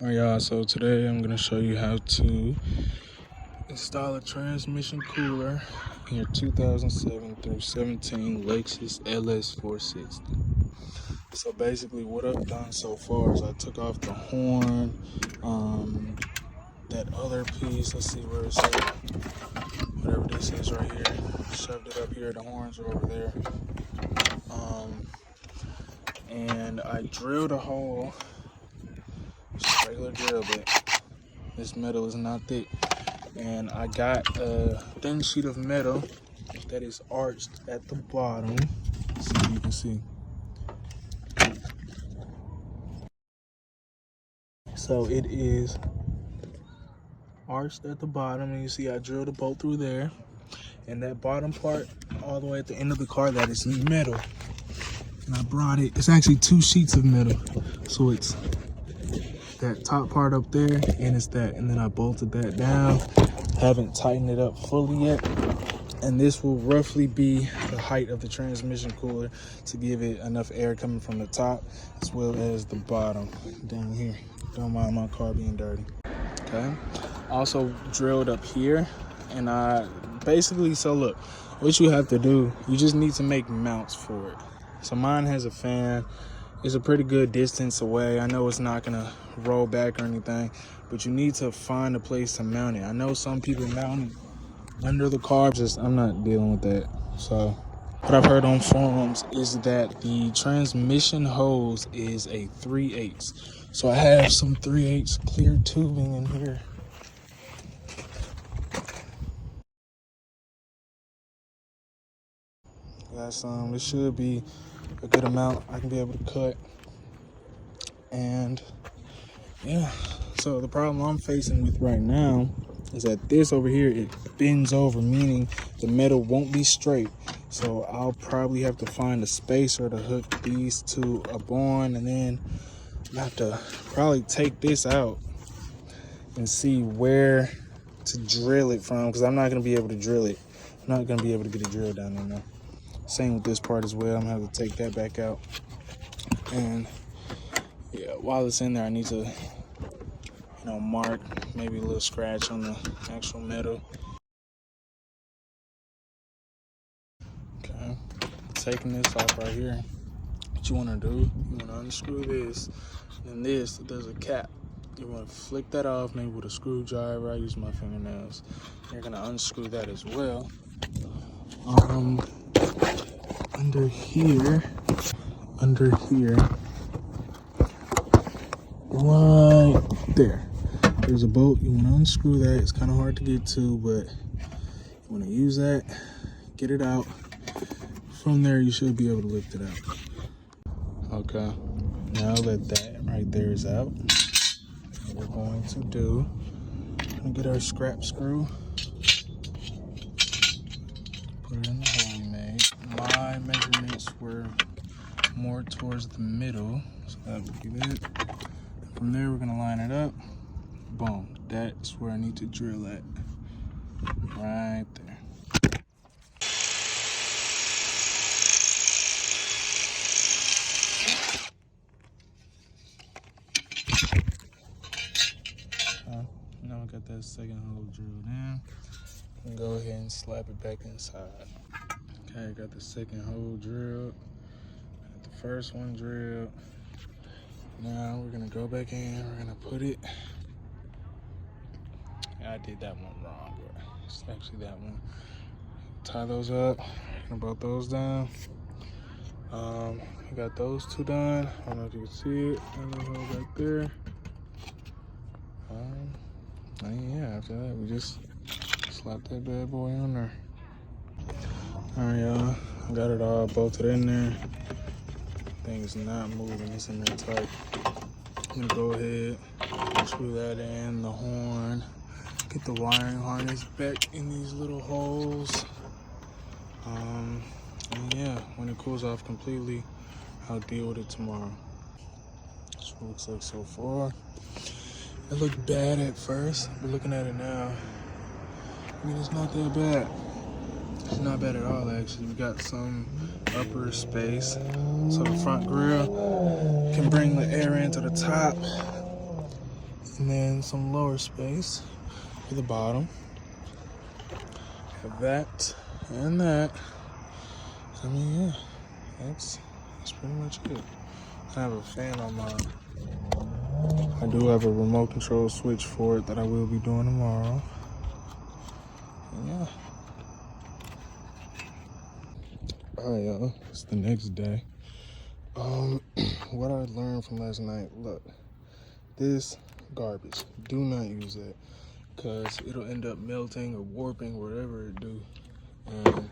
Alright y'all, so today I'm going to show you how to install a transmission cooler in your 2007 through 17 Lexus Ls460. So basically what I've done so far is I took off the horn, that other piece, let's see where it's at, whatever this is right here, shoved it up here, the horns are over there, and I drilled a hole. Just regular drill bit. This metal is not thick. And I got a thin sheet of metal that is arched at the bottom. Let's see if you can see. So it is arched at the bottom, and you see I drilled a bolt through there. And that bottom part, all the way at the end of the car, that is metal. And I brought it, it's actually 2 sheets of metal. So it's that top part up there, and it's that, and then I bolted that down. Haven't tightened it up fully yet, and this will roughly be the height of the transmission cooler to give it enough air coming from the top as well as the bottom down here. Don't mind my car being dirty. Okay, also drilled up here, and I basically, so look, what you have to do, you just need to make mounts for it. So mine has a fan. It's a pretty good distance away. I know it's not gonna roll back or anything, but you need to find a place to mount it. I know some people mount it under the car, I'm not dealing with that. So what I've heard on forums is that the transmission hose is a 3/8. So I have some 3/8 clear tubing in here. That's it should be a good amount I can be able to cut. And yeah, so the problem I'm facing with right now is that this over here, it bends over, meaning the metal won't be straight. So I'll probably have to find a spacer to hook these two up on, and then I have to probably take this out and see where to drill it from, because I'm not going to be able to drill it. I'm not going to be able to get a drill down there now. Same with this part as well. I'm gonna have to take that back out. And yeah, while it's in there, I need to, mark maybe a little scratch on the actual metal. Okay, taking this off right here. What you wanna do, you wanna unscrew this, and there's a cap. You wanna flick that off, maybe with a screwdriver. I use my fingernails. You're gonna unscrew that as well. Under here, right there, there's a bolt. You want to unscrew that. It's kind of hard to get to, but you want to use that, get it out. From there, you should be able to lift it out. Okay, now that that right there is out, what we're going to do, we're going to get our scrap screw, put it in the hole we made. My measurements were more towards the middle, so that would be that. From there, we're gonna line it up. Boom, that's where I need to drill at, right there. Now I got that second hole drilled in. And go ahead and slap it back inside. Okay, I got the second hole drilled. Got the first one drilled. Now we're gonna go back in. We're gonna put it. I did that one wrong, but it's actually that one. Tie those up. Gonna bolt those down. We got those two done. I don't know if you can see it. Another hole back there. And yeah, after that we just slap that bad boy on there. Alright y'all, I got it all bolted in there. Thing's not moving, it's in there tight. I'm gonna go ahead, screw that in, the horn, get the wiring harness back in these little holes. And yeah, when it cools off completely, I'll deal with it tomorrow. That's what it looks like so far. It looked bad at first, but looking at it now, I mean, it's not that bad. It's not bad at all, actually. We got some upper space, so the front grille can bring the air into the top, And then some lower space for the bottom. Have that and that. I mean, yeah, that's pretty much it. I have a fan on mine. I do have a remote control switch for it that I will be doing tomorrow. And yeah. Alright, y'all, it's the next day. What I learned from last night, look, this garbage, do not use that, because it'll end up melting or warping, whatever it do. And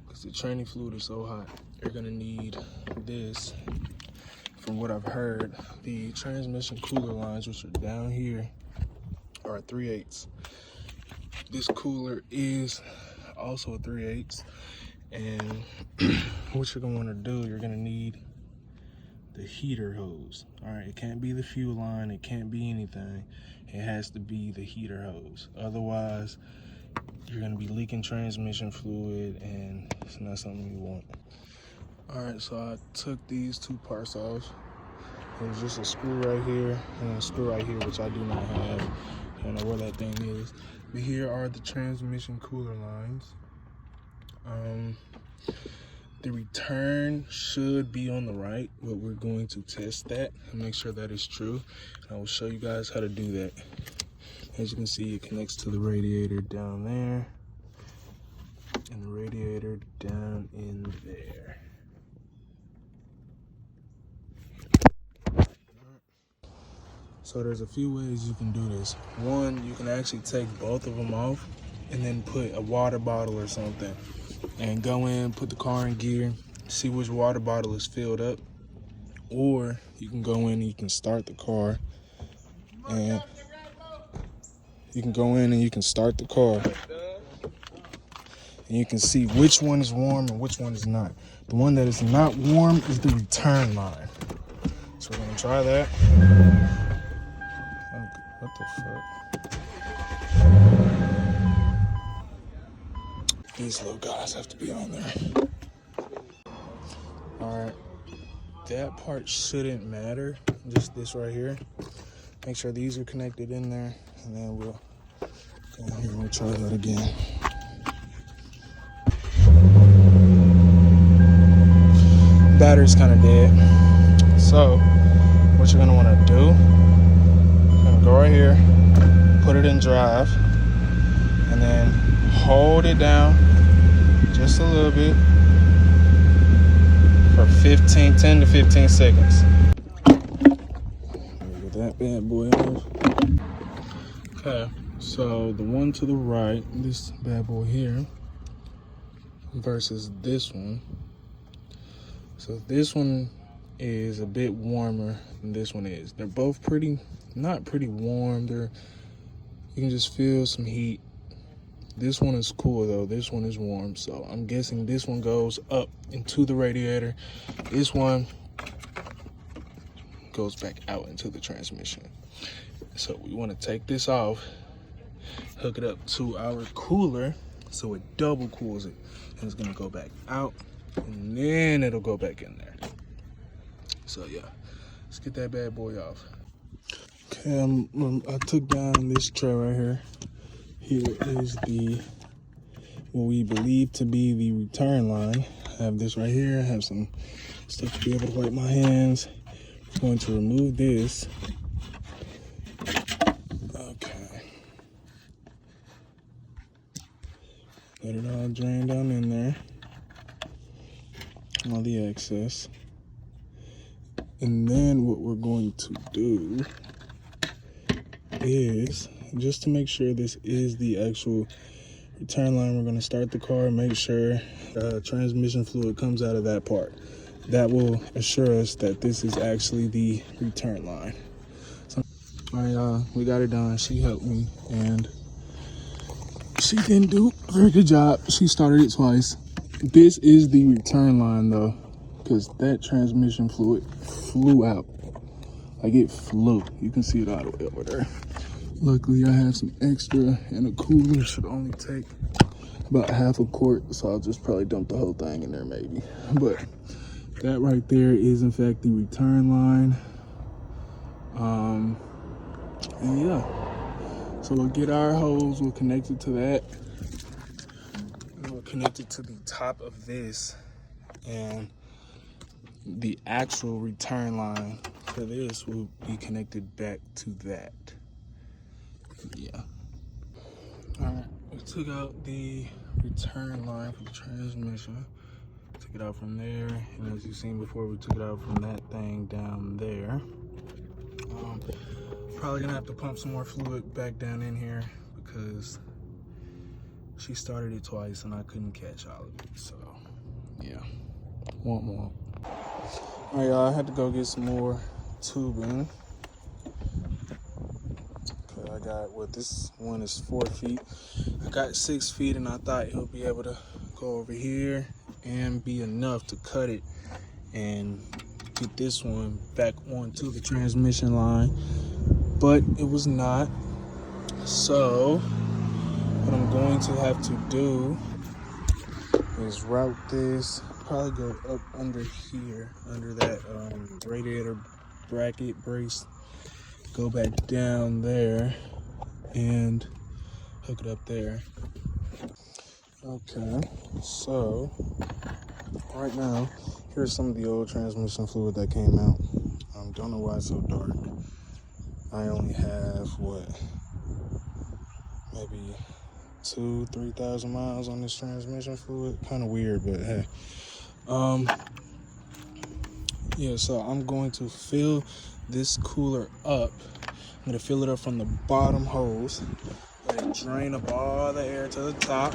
because the training fluid is so hot, you're gonna need this. From what I've heard, the transmission cooler lines, which are down here, are 3/8. This cooler is also a 3/8. And what you're gonna wanna do, you're gonna need the heater hose. All right, it can't be the fuel line, it can't be anything. It has to be the heater hose. Otherwise, you're gonna be leaking transmission fluid and it's not something you want. All right, so I took these two parts off. There's just a screw right here and a screw right here, which I do not have. I don't know where that thing is. But here are the transmission cooler lines. The return should be on the right, but we're going to test that and make sure that is true. I will show you guys how to do that. As you can see, it connects to the radiator down there and the radiator down in there. So there's a few ways you can do this. One, you can actually take both of them off and then put a water bottle or something and go in, put the car in gear, see which water bottle is filled up. Or you can go in and you can start the car and start the car and you can see which one is warm and which one is not. The one that is not warm is the return line. So we're gonna try that. What the fuck? These little guys have to be on there. Alright, that part shouldn't matter, just this right here. Make sure these are connected in there, and then we'll go in here and we'll try that again. Battery's kind of dead. So, what you're gonna wanna do, you're gonna go right here, put it in drive, and then hold it down just a little bit for 10 to 15 seconds. Get that bad boy off. Okay, so the one to the right, this bad boy here, versus this one. So this one is a bit warmer than this one is. They're both not pretty warm. You can just feel some heat. This one is cool though, this one is warm. So I'm guessing this one goes up into the radiator. This one goes back out into the transmission. So we want to take this off, hook it up to our cooler so it double cools it. And it's gonna go back out and then it'll go back in there. So yeah, let's get that bad boy off. Okay, I took down this tray right here. Here is what we believe to be the return line. I have this right here. I have some stuff to be able to wipe my hands. I'm going to remove this. Okay. Let it all drain down in there. All the excess. And then what we're going to do is, just to make sure this is the actual return line, we're going to start the car and make sure transmission fluid comes out of that part. That will assure us that this is actually the return line. So, all right, we got it done. She helped me and she didn't do a very good job. She started it twice. This is the return line though, because that transmission fluid flew out. Like it flew. You can see it all the way over there. Luckily, I have some extra and a cooler. Should only take about half a quart, so I'll just probably dump the whole thing in there maybe. But that right there is in fact the return line. Yeah. So we'll get our hose, we'll connect it to that. And we'll connect it to the top of this. And the actual return line for this will be connected back to that. Yeah. All right, we took out the return line for the transmission. Took it out from there, and as you've seen before, we took it out from that thing down there. Probably gonna have to pump some more fluid back down in here because she started it twice and I couldn't catch all of it. So, yeah, womp womp. All right, y'all, I had to go get some more tubing. I got, what, this one is 4 feet. I got 6 feet, and I thought he'll be able to go over here and be enough to cut it and get this one back onto the transmission line, but it was not. So what I'm going to have to do is route this, probably go up under here, under that radiator bracket brace, go back down there and hook it up there. Okay, so right now, here's some of the old transmission fluid that came out. Don't know why it's so dark. I only have, what, maybe 2,000-3,000 miles on this transmission fluid. Kind of weird, but hey. Yeah, so I'm going to fill this cooler up. I'm going to fill it up from the bottom hose. Let it drain up all the air to the top.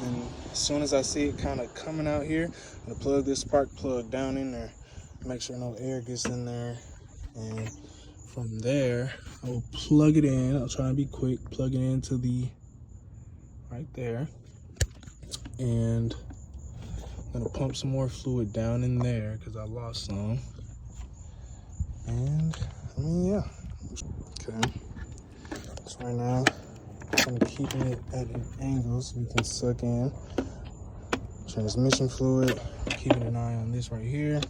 And as soon as I see it kind of coming out here, I'm going to plug this spark plug down in there. Make sure no air gets in there. And from there, I will plug it in. I'll try and be quick. Plug it into the right there. And I'm going to pump some more fluid down in there because I lost some. And, I mean, yeah. Okay. So right now, I'm keeping it at an angle so we can suck in transmission fluid. Keeping an eye on this right here.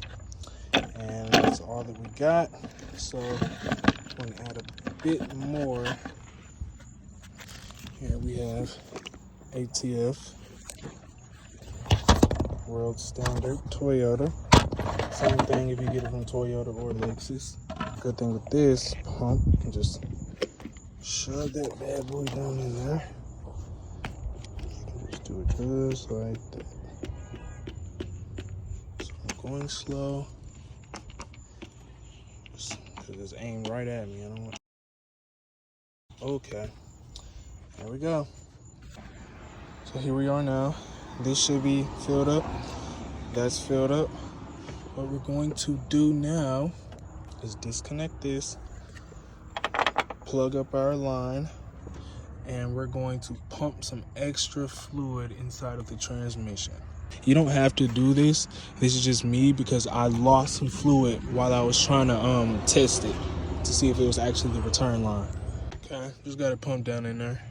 And that's all that we got. So I'm going to add a bit more. Here we have ATF, World Standard, Toyota. Same thing if you get it from Toyota or Lexus. Good thing with this pump, you can just shove that bad boy down in there. You can just do it just like that. So I'm going slow. Because it's aimed right at me. I don't want. Okay. There we go. So here we are now. This should be filled up. That's filled up. What we're going to do now is disconnect this, plug up our line, and we're going to pump some extra fluid inside of the transmission. You don't have to do this. This is just me because I lost some fluid while I was trying to test it to see if it was actually the return line. Okay, just got it pumped down in there.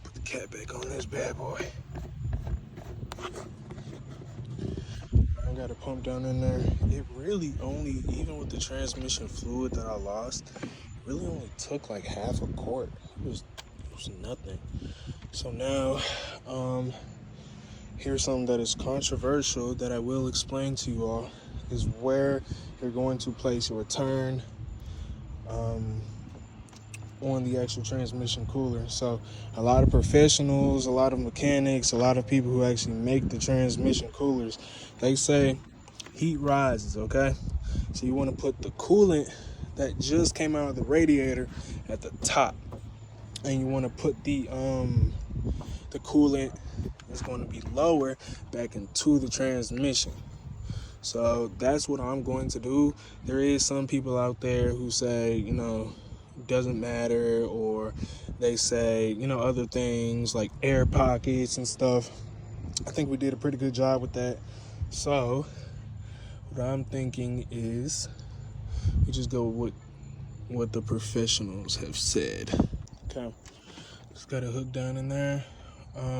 Put the cap back on this bad boy. I got it pumped down in there. It really only, even with the transmission fluid that I lost, it really only took like half a quart. It was nothing. So now, here's something that is controversial that I will explain to you all, is where you're going to place your return on the actual transmission cooler. So a lot of professionals, a lot of mechanics, a lot of people who actually make the transmission coolers, they say heat rises, okay? So you want to put the coolant that just came out of the radiator at the top, and you want to put the coolant that's going to be lower back into the transmission. So that's what I'm going to do. There is some people out there who say, you know, it doesn't matter, or they say, you know, other things like air pockets and stuff. I think we did a pretty good job with that. So what I'm thinking is we just go with what the professionals have said. Okay, just got it hooked down in there.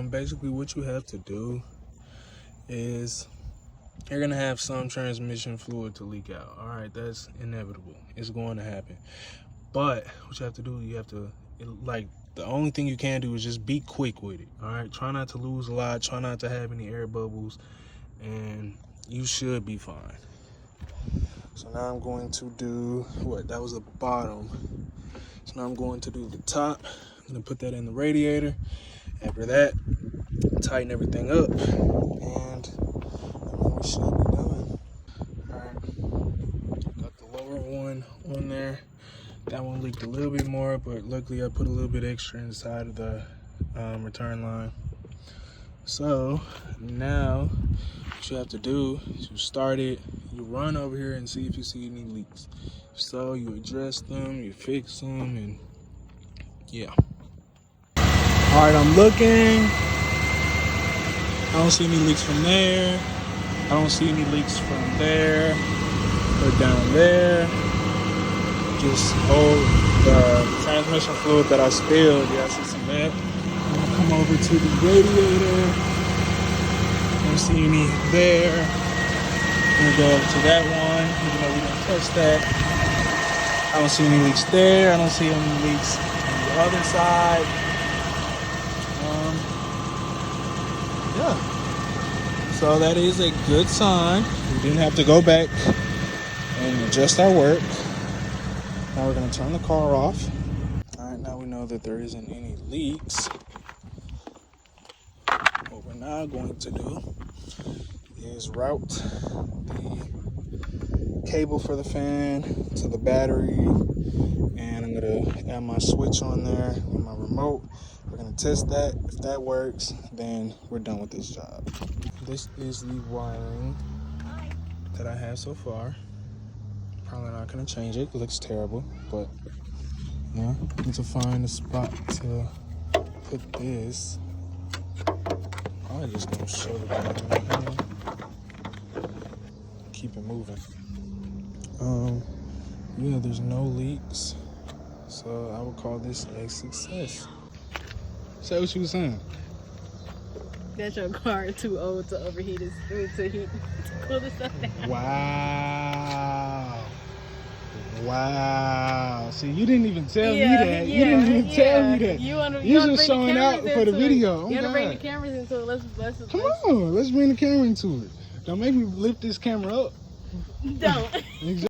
Basically what you have to do is you're gonna have some transmission fluid to leak out. All right, that's inevitable. It's going to happen. But what you have to do, like, the only thing you can do is just be quick with it. All right, try not to lose a lot, try not to have any air bubbles, and you should be fine. So now I'm going to do that was the bottom. So now I'm going to do the top. I'm gonna put that in the radiator. After that, tighten everything up, and we should be done. All right, got the lower one on there. That one leaked a little bit more, but luckily I put a little bit extra inside of the return line. So now what you have to do is you start it, you run over here and see if you see any leaks. So you address them, you fix them, and yeah. All right, I'm looking. I don't see any leaks from there. I don't see any leaks from there or down there. Just the transmission fluid that I spilled. Yeah, I see some of that. I'm gonna come over to the radiator. Don't see any there. I'm gonna go to that one, even though we didn't touch that. I don't see any leaks there. I don't see any leaks on the other side. Yeah. So that is a good sign. We didn't have to go back and adjust our work. Now we're gonna turn the car off. All right, now we know that there isn't any leaks. What we're now going to do is route the cable for the fan to the battery, and I'm gonna add my switch on there with my remote. We're gonna test that. If that works, then we're done with this job. This is the wiring that I have so far. Probably not gonna change it. It looks terrible, but yeah, need to find a spot to put this. I'm just gonna shove it down in my hand. Keep it moving. Yeah, there's no leaks, so I would call this a success. Say what you was saying. That your car too old to overheat to cool the stuff down. Wow. See, you didn't even tell me that. You didn't even tell me that. You just showing out for the video. You gotta bring the cameras into it. Let's Come on, let's bring the camera into it. Don't make me lift this camera up. Don't.